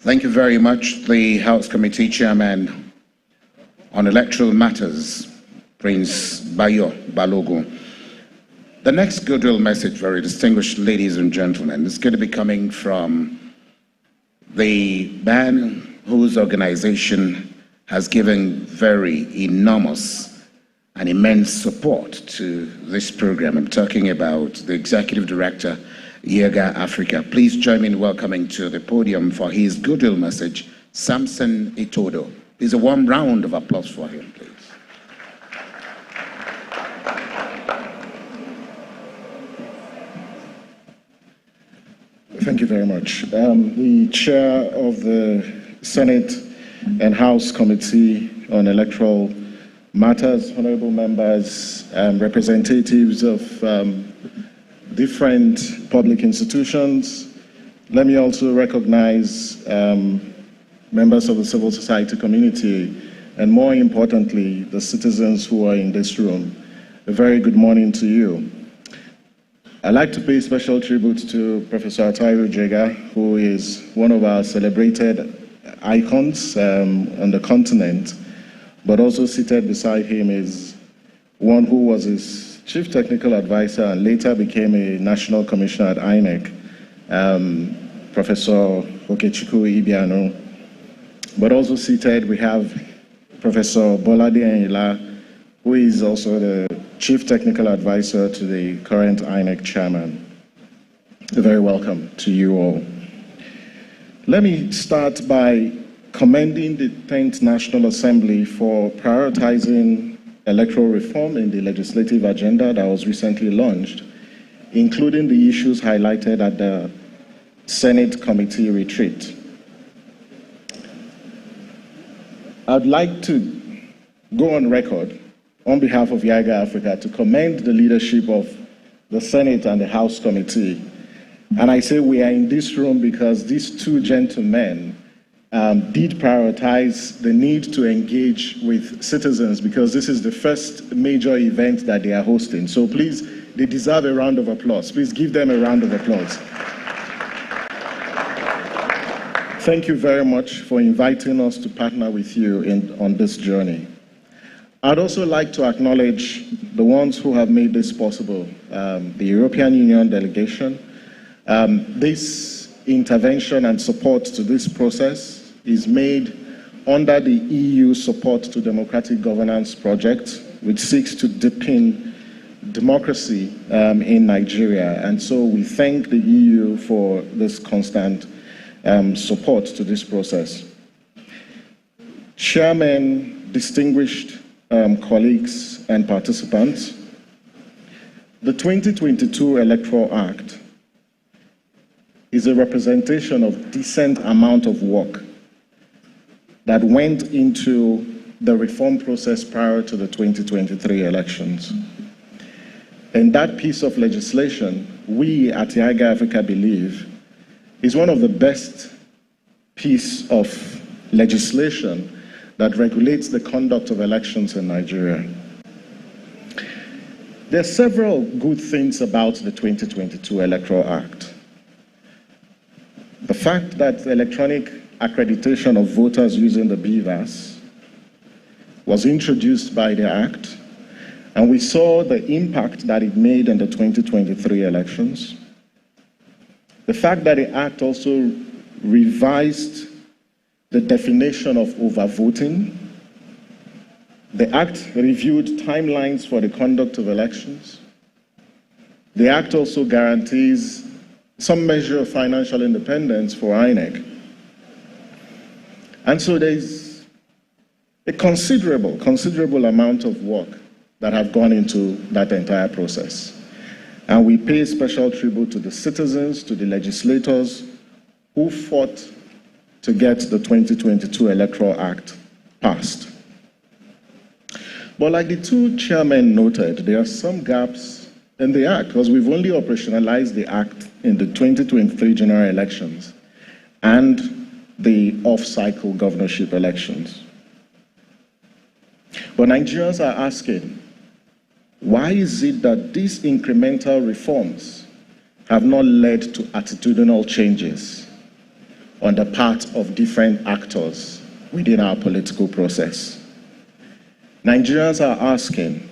Thank you very much. The House Committee Chairman on Electoral Matters, Prince Bayo Balogun. The next goodwill message, very distinguished ladies and gentlemen, is going to be coming from the man whose organization has given very enormous and immense support to this program. I'm talking about the Executive Director, YIAGA Africa. Please join me in welcoming to the podium for his goodwill message, Samson Itodo. Please a warm round of applause for him, please. Thank you very much. The chair of the Senate and House Committee on Electoral Matters, honorable members, representatives of different public institutions. Let me also recognize members of the civil society community, and more importantly, the citizens who are in this room. A very good morning to you. I'd like to pay special tribute to Professor YIAGA, who is one of our celebrated icons on the continent, but also seated beside him is one who was his chief technical advisor and later became a national commissioner at INEC, Professor Okechukwu Ibiano. But also seated, we have Professor Bolade Enyila, who is also the chief technical advisor to the current INEC chairman. Very welcome to you all. Let me start by commending the 10th National Assembly for prioritizing electoral reform in the legislative agenda that was recently launched, including the issues highlighted at the Senate committee retreat. I'd like to go on record on behalf of YIAGA Africa to commend the leadership of the Senate and the House Committee. And I say we are in this room because these two gentlemen did prioritize the need to engage with citizens, because this is the first major event that they are hosting. So please, they deserve a round of applause. Please give them a round of applause. Thank you very much for inviting us to partner with you on this journey. I'd also like to acknowledge the ones who have made this possible, the European Union delegation. This intervention and support to this process is made under the EU Support to Democratic Governance project, which seeks to deepen democracy in Nigeria. And so we thank the EU for this constant support to this process. Chairman, distinguished colleagues and participants, the 2022 Electoral Act is a representation of decent amount of work that went into the reform process prior to the 2023 elections. And that piece of legislation, we at YIAGA Africa believe, is one of the best piece of legislation that regulates the conduct of elections in Nigeria. There are several good things about the 2022 Electoral Act. The fact that electronic accreditation of voters using the BVAS was introduced by the Act, and we saw the impact that it made in the 2023 elections. The fact that the Act also revised the definition of overvoting. The Act reviewed timelines for the conduct of elections. The Act also guarantees some measure of financial independence for INEC. And so there's a considerable amount of work that have gone into that entire process. And we pay special tribute to the citizens, to the legislators who fought to get the 2022 Electoral Act passed. But like the two chairmen noted, there are some gaps in the Act because we've only operationalized the Act in the 2023 general elections and the off-cycle governorship elections. But Nigerians are asking, why is it that these incremental reforms have not led to attitudinal changes on the part of different actors within our political process. Nigerians are asking,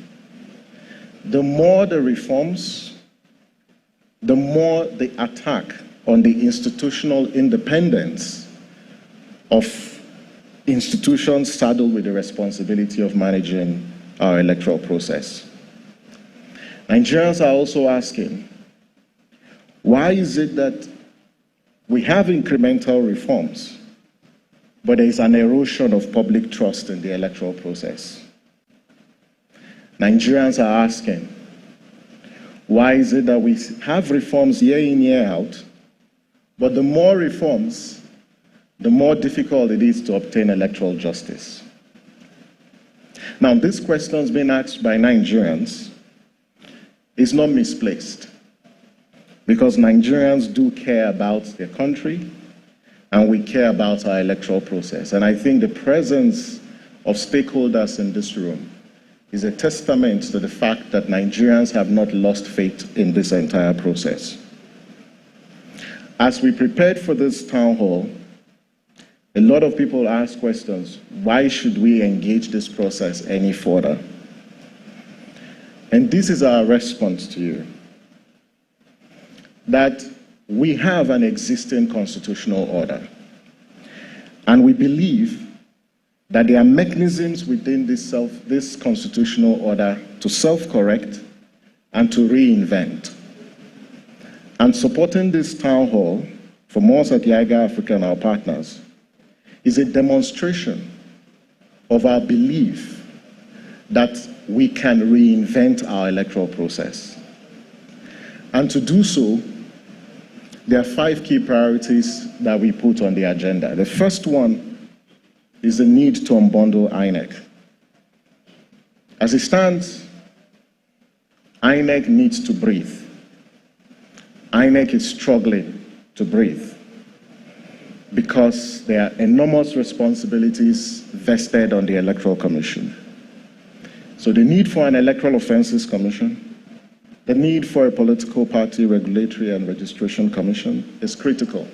the more the reforms, the more the attack on the institutional independence of institutions saddled with the responsibility of managing our electoral process. Nigerians are also asking, why is it that we have incremental reforms, but there is an erosion of public trust in the electoral process? Nigerians are asking, why is it that we have reforms year in, year out, but the more reforms, the more difficult it is to obtain electoral justice? Now, this question has been asked by Nigerians is not misplaced, because Nigerians do care about their country, and we care about our electoral process. And I think the presence of stakeholders in this room is a testament to the fact that Nigerians have not lost faith in this entire process. As we prepared for this town hall, a lot of people ask questions, why should we engage this process any further? And this is our response to you, that we have an existing constitutional order, and we believe that there are mechanisms within this constitutional order to self-correct and to reinvent. And supporting this town hall from us at YIAGA Africa and our partners is a demonstration of our belief that we can reinvent our electoral process. And to do so, there are 5 key priorities that we put on the agenda. The first one is the need to unbundle INEC. As it stands, INEC needs to breathe. INEC is struggling to breathe because there are enormous responsibilities vested on the Electoral Commission. So the need for an Electoral Offences Commission, the need for a political party regulatory and registration commission is critical.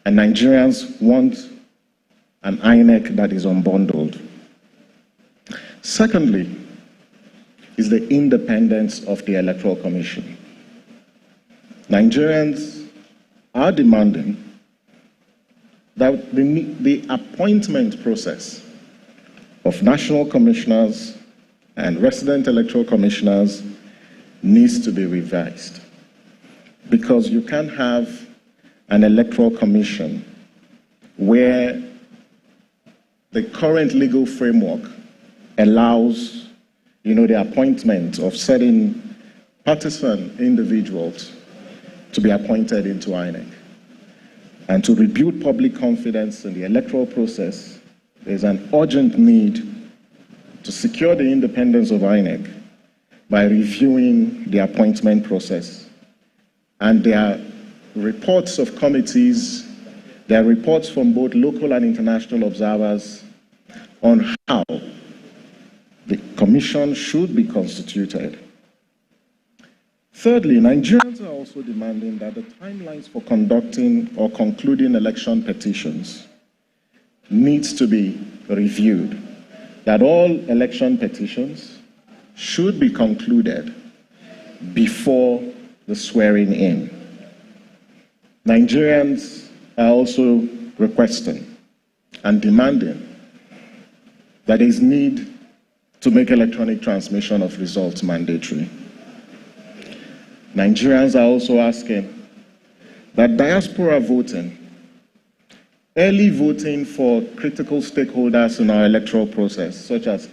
And Nigerians want an INEC that is unbundled. Secondly, is the independence of the Electoral Commission. Nigerians are demanding that the appointment process of national commissioners and resident electoral commissioners needs to be revised, because you can't have an electoral commission where the current legal framework allows, the appointment of certain partisan individuals to be appointed into INEC. And to rebuild public confidence in the electoral process, there's an urgent need to secure the independence of INEC by reviewing the appointment process. And there are reports of committees, there are reports from both local and international observers on how the commission should be constituted. Thirdly, Nigerians are also demanding that the timelines for conducting or concluding election petitions needs to be reviewed, that all election petitions should be concluded before the swearing in. Nigerians are also requesting and demanding that there is need to make electronic transmission of results mandatory. Nigerians are also asking that diaspora voting, early voting for critical stakeholders in our electoral process, such as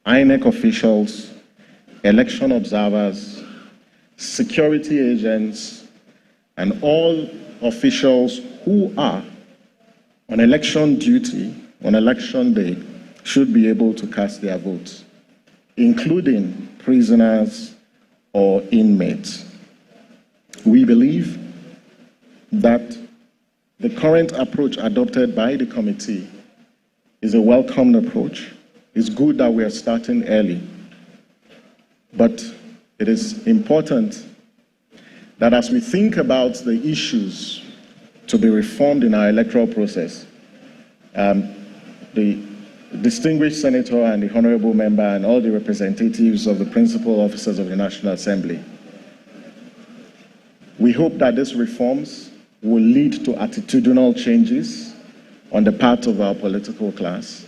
INEC officials, election observers, security agents, and all officials who are on election duty on election day should be able to cast their votes, including prisoners or inmates. We believe that the current approach adopted by the committee is a welcomed approach. It's good that we are starting early, but it is important that as we think about the issues to be reformed in our electoral process. The distinguished senator and the honorable member and all the representatives of the principal officers of the National Assembly, we hope that these reforms will lead to attitudinal changes on the part of our political class.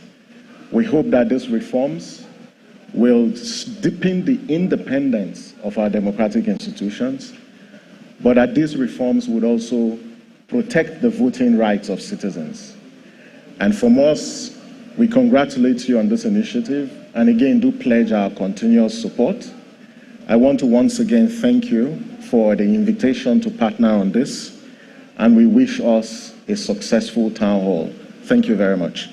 We hope that these reforms will deepen the independence of our democratic institutions, but that these reforms would also protect the voting rights of citizens. And from us, we congratulate you on this initiative, and again do pledge our continuous support. I want to once again thank you for the invitation to partner on this, and we wish us a successful town hall. Thank you very much.